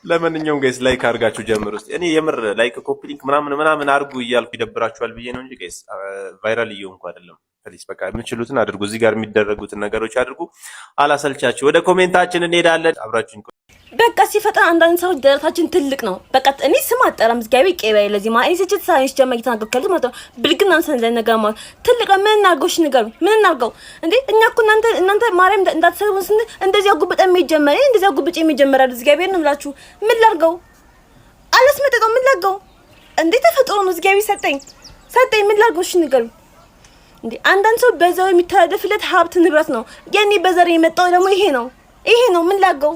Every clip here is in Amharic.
ለማንኛውም ጋይስ ላይክ አድርጋችሁ ጀምሩ እስቲ እኔ የምር ላይክ ኮፒ ሊንክ ምናምን አድርጉ እያልኩ ይደብራችኋል ብዬ ነው እንጂ ጋይስ ቫይራል እየሆንኩ አይደለም ፕሊስ በቃ የምትችሉትን አድርጉ እዚህ ጋር የሚደረጉትን ነገሮች አድርጉ አላሰልቻችሁ ወደ ኮሜንታችን እንሄዳለን አብራችሁን በቃ ሲፈጠር አንዳንድ ሰው ደረታችን ትልቅ ነው በቃ እኔ ስም አጠራም ዝጋቢ ቄባይ ለዚህ ማለት እዚህ ሳይንስ ጀመር እየተናገርከለ ማለት ነው ብልግና አንሰን ነገር ማለት ትልቅ ምን እናርገውሽ ነገር ምን እናርገው እንዴ እኛ እኮ እናንተ ማርያም እንዳትሰሩን ስን እንደዚህ አጉብጠ የሚጀመር እንደዚህ አጉብጭ የሚጀመር አይደል ዝጋቢ ነው ብላችሁ ምን ላርገው አላስመጠጠው ምን ላርገው እንዴ ተፈጥሮ ነው ዝጋቢ ሰጠኝ ምን ላርገውሽ ነገር እንዴ አንዳንድ ሰው በዛው የሚተዳደፍለት ሀብት ንብረት ነው የኔ በዘር የመጣው ደግሞ ይሄ ነው ምን ላርገው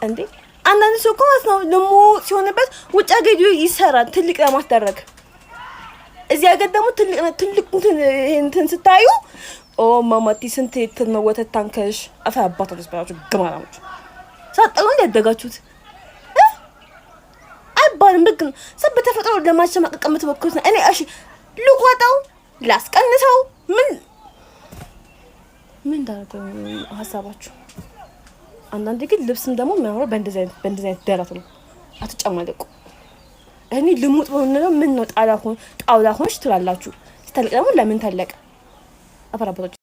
እንዴ አንዳንድ ሰው ቆስ ነው ለሙ ሲሆንበት ውጭ አገዱ ይሰራል ትልቅ ለማስደረግ እዚህ አገር ደግሞ ትልቅ እንትን ስታዩ ኦ ማማቲ ስንት ነው ወተት ታንከሽ አፋ አባቶች ባላችሁ ግማራሞች ሳጠው እንደደጋችሁት አይባልም ግን ሰበተፈጥሮ ለማሸማቀቅ የምትሞክሩት እኔ እሺ ልቆጣው ላስቀንሰው ምን ዳርተው ሐሳባችሁ አንዳንዴ ግን ልብስም ደግሞ የሚያምረው በእንደዚህ አይነት ደረት ነው አትጨማለቁ እኔ ልሙጥ ነው ምን ነው ጣውላ ሆንሽ ትላላችሁ ስትልቅ ደግሞ ለምን ተለቀ አፈራበቶች